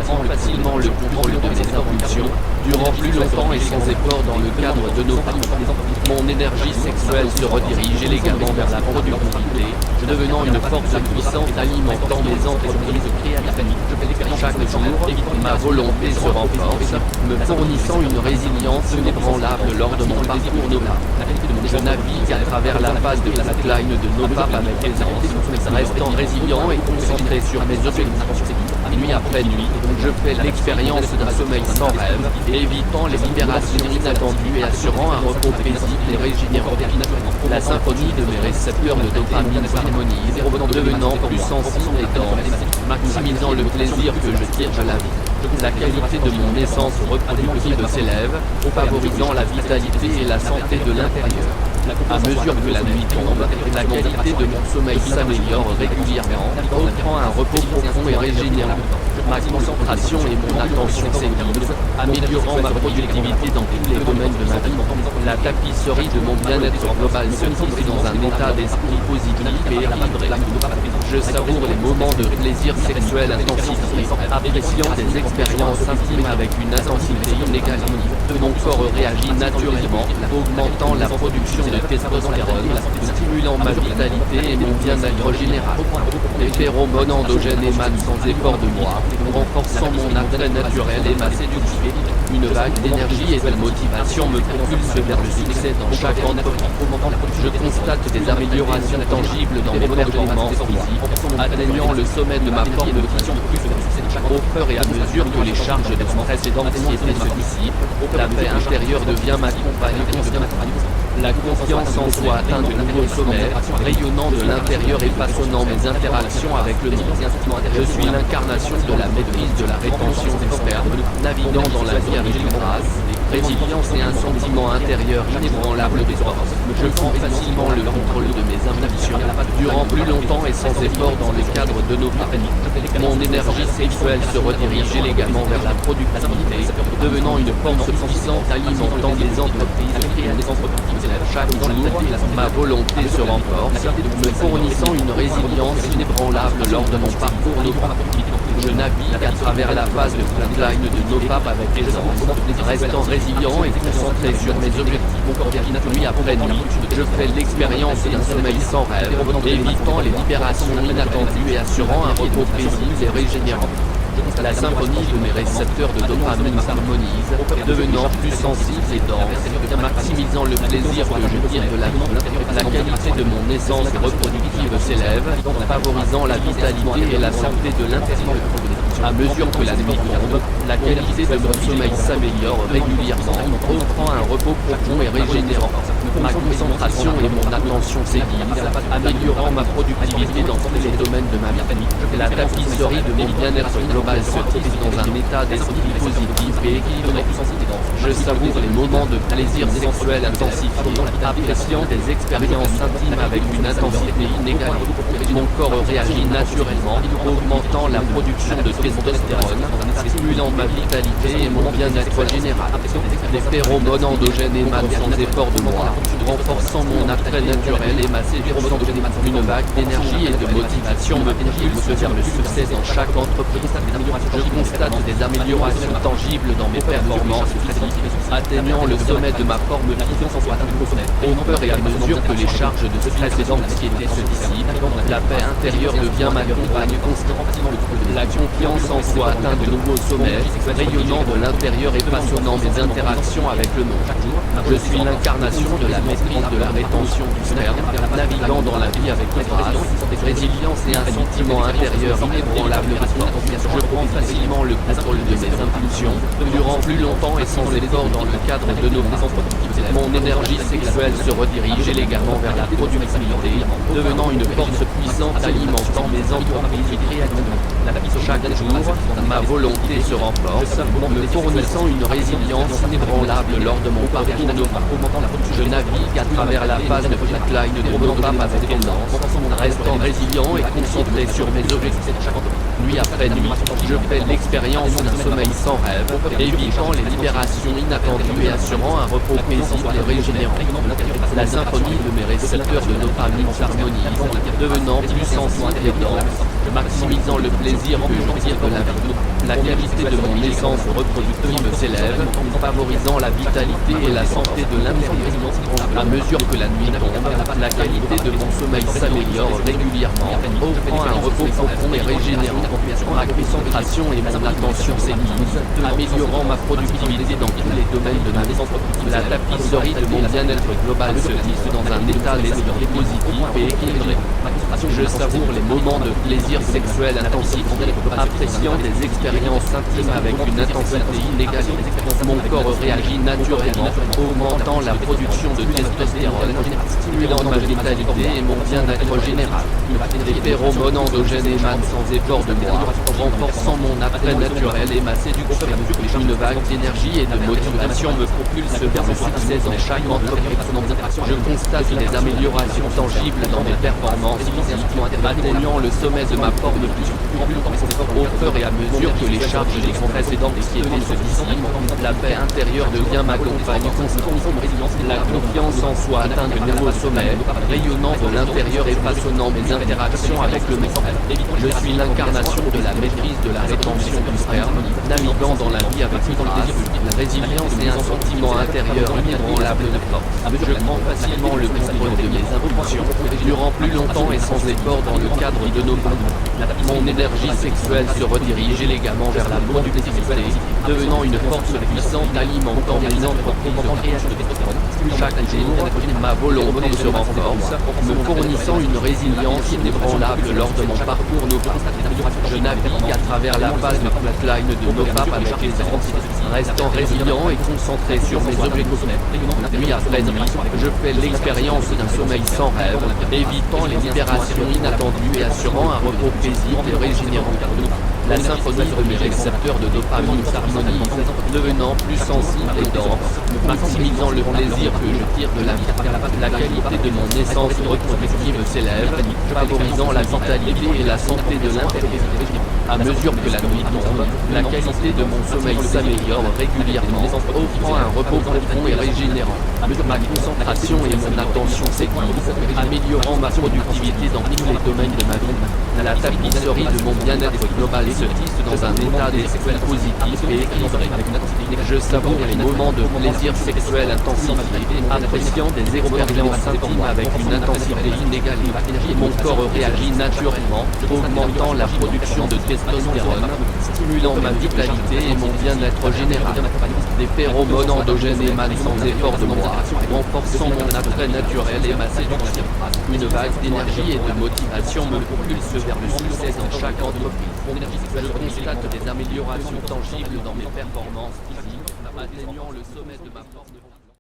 prends facilement le contrôle de mes impulsions, durant plus longtemps et sans effort dans le cadre de nos parties. Mon énergie sexuelle se redirige élégamment vers la productivité, devenant une force puissante alimentant mes entreprises créatives. Chaque jour, ma volonté se renforce, me fournissant une résilience inébranlable lors de mon parcours nopal. Je navigue à travers la phase de flatline de Nopal avec aisance, restant résilient et concentré sur mes objectifs. Nuit après nuit, je fais l'expérience d'un sommeil sans rêve, évitant les libérations inattendues et assurant un repos paisible et régénérant. La symphonie de mes récepteurs de dopamine s'harmonise, devenant plus sensible et dense, maximisant le plaisir que je tire de la vie. La qualité de mon essence reproductive s'élève, favorisant la vitalité et la santé de l'intérieur. À mesure que la nuit tombe, la qualité de mon sommeil s'améliore régulièrement, offrant un repos profond et régénérant. Ma concentration et mon attention s'aiguisent, améliorant ma productivité dans tous les domaines de ma vie. La tapisserie de mon bien-être global se tisse dans un état d'esprit positif et équilibré. Je savoure les moments de plaisir sexuel intensifié, appréciant des expériences intimes avec une intensité inégalée. Mon corps réagit naturellement, augmentant la production de testostérone, stimulant ma vitalité et mon bien-être général. Les phéromones endogènes émanent sans effort de moi, renforçant mon attrait naturel et ma séduction. Une vague d'énergie et de motivation me propulse vers le succès dans chaque entreprise. Je constate des améliorations tangibles dans mes performances physiques, atteignant le sommet de ma forme physique. Au fur et à mesure que les charges de stress et d'anxiété se dissipent, la paix intérieure devient ma compagne constante. La confiance en soi atteint de nouveaux sommets, rayonnant de l'intérieur et façonnant mes interactions avec le monde. Je suis l'incarnation de la maîtrise de la rétention des spermes, naviguant dans la vie avec grâce, résilience et un sentiment intérieur inébranlable des forces. Je prends facilement le contrôle de mes impulsions, durant plus longtemps et sans effort dans le cadre de nos parties. Mon énergie sexuelle se redirige élégamment vers la productivité, devenant une force puissante alimentant les entreprises et les entreprises. Chaque jour, ma volonté se renforce, me fournissant une résilience inébranlable lors de mon parcours Nopal. Je navigue à travers la phase de flatline de Nopal avec aisance, restant résilient et concentré sur mes objectifs. Nuit après nuit, je fais l'expérience d'un sommeil sans rêve, évitant les libérations inattendues et assurant un repos paisible et régénérant. La symphonie de mes récepteurs de dopamine s'harmonise, devenant plus sensible et dense, maximisant le plaisir que je tire de la vie. La qualité de mon essence reproductive s'élève, favorisant la vitalité et la santé de l'intérieur. À mesure que la nuit tombe, la qualité de mon sommeil s'améliore régulièrement, offrant un repos profond et régénérant. Ma concentration et mon attention s'aiguisent, améliorant ma productivité dans tous les domaines de ma vie. La tapisserie de mon bien-être global se tisse dans un état d'esprit positif et équilibré. Je savoure les moments de plaisir sexuel intensifié, appréciant des expériences intimes avec une intensité inégalée. Mon corps réagit naturellement, augmentant la production de testostérone, stimulant ma vitalité et mon bien-être général. Les phéromones endogènes émanent sans effort de moi, renforçant mon attrait naturel et ma séduction. Une vague d'énergie et de motivation me propulse vers le succès dans chaque entreprise. Je constate des améliorations tangibles dans mes performances physiques, atteignant le sommet de ma forme physique. Au fur et à mesure que les charges de stress et d'anxiété se dissipent, la paix intérieure devient ma compagne constante. La confiance en soi atteint de nouveaux sommets, rayonnant de l'intérieur et passionnant mes interactions avec le monde. Je suis l'incarnation de la maîtrise de la rétention du sperme, naviguant dans la vie avec grâce, résilience et un sentiment intérieur inébranlable de force. Je prends facilement le contrôle de mes impulsions, durant plus longtemps et sans effort dans le cadre de nos entreprises. Mon énergie sexuelle se redirige élégamment vers la productivité, devenant une force puissante alimentant mes entreprises créatives. Chaque jour, ma volonté se renforce, me fournissant une résilience inébranlable lors de mon parcours Nopal. Je navigue à travers la phase de flatline de Nopal avec aisance, restant résilient et concentré sur mes objectifs. Nuit après nuit, je fais l'expérience d'un sommeil sans rêve, évitant les libérations inattendues et assurant un repos paisible et régénérant. La symphonie de mes récepteurs de dopamine s'harmonise, devenant plus sensible et dense, maximisant le plaisir que je tire de la vie. La qualité de mon essence reproductive s'élève, favorisant la vitalité et la santé de l'individu. À mesure que la nuit tombe, la qualité de mon sommeil s'améliore régulièrement, offrant un repos profond et régénérant. Ma concentration et mon attention s'aiguisent, améliorant ma productivité dans tous les domaines de ma vie. La tapisserie de mon bien-être global se tisse dans un état d'esprit positif et équilibré. Je savoure les moments de plaisir sexuel intensif, appréciant des expériences intimes avec une intensité inégalée. Mon corps réagit naturellement, augmentant la production de testostérone, stimulant ma vitalité et mon bien-être général. Des phéromones endogènes émanent sans effort de moi, renforçant mon attrait naturel et ma séduction. Une vague d'énergie et de motivation me propulse vers le succès dans chaque entreprise. Je constate des améliorations tangibles dans mes performances physiques, atteignant le sommet de ma forme physique. Au fur et à mesure que les charges des stress et d'anxiété se dissipent, la paix intérieure devient ma compagne constante. La confiance en soi atteint de nouveaux sommets, rayonnant de l'intérieur et façonnant mes interactions avec le monde. Je suis l'incarnation de la maîtrise de la rétention du sperme, naviguant dans la vie avec une grâce, résilience et un sentiment intérieur inébranlable de force. Je prends facilement le contrôle de mes impulsions, durant plus longtemps et sans effort dans le cadre de nos parents. Mon énergie sexuelle se redirige élégamment vers la productivité, devenant une force puissante alimentant mes entreprises. Chaque jour, ma volonté se renforce, me fournissant une résilience inébranlable lors de mon parcours NoFap. Je navigue à travers la phase de flatline de NoFap avec aisance, restant résilient et concentré sur mes objectifs. Nuit après nuit, je fais l'expérience d'un sommeil sans rêve, évitant les libérations inattendues et assurant un repos paisible et régénérant. La symphonie de mes récepteurs de dopamine s'harmonise, devenant plus sensible et dense, maximisant le plaisir que je tire de la vie. La qualité de mon essence reproductive s'élève, favorisant la vitalité et la santé de l'individu. À mesure que la nuit tombe, la qualité de mon sommeil s'améliore régulièrement, offrant un repos profond et régénérant. Ma concentration et mon attention s'aiguisent, améliorant ma productivité dans tous les domaines de ma vie. La tapisserie de mon bien-être global se tisse dans un état d'esprit positif et équilibré. Je savoure les moments de plaisir sexuel intensifié, appréciant des expériences intimes avec une intensité inégalée. Mon corps réagit naturellement, augmentant la production de testostérone, stimulant ma vitalité et mon bien-être général. Des phéromones endogènes émanent sans effort de moi, renforçant mon attrait naturel et ma séduction. Une vague d'énergie et de motivation me propulse vers le succès dans chaque entreprise. Je constate des améliorations tangibles dans mes performances physiques, atteignant le sommet de ma force de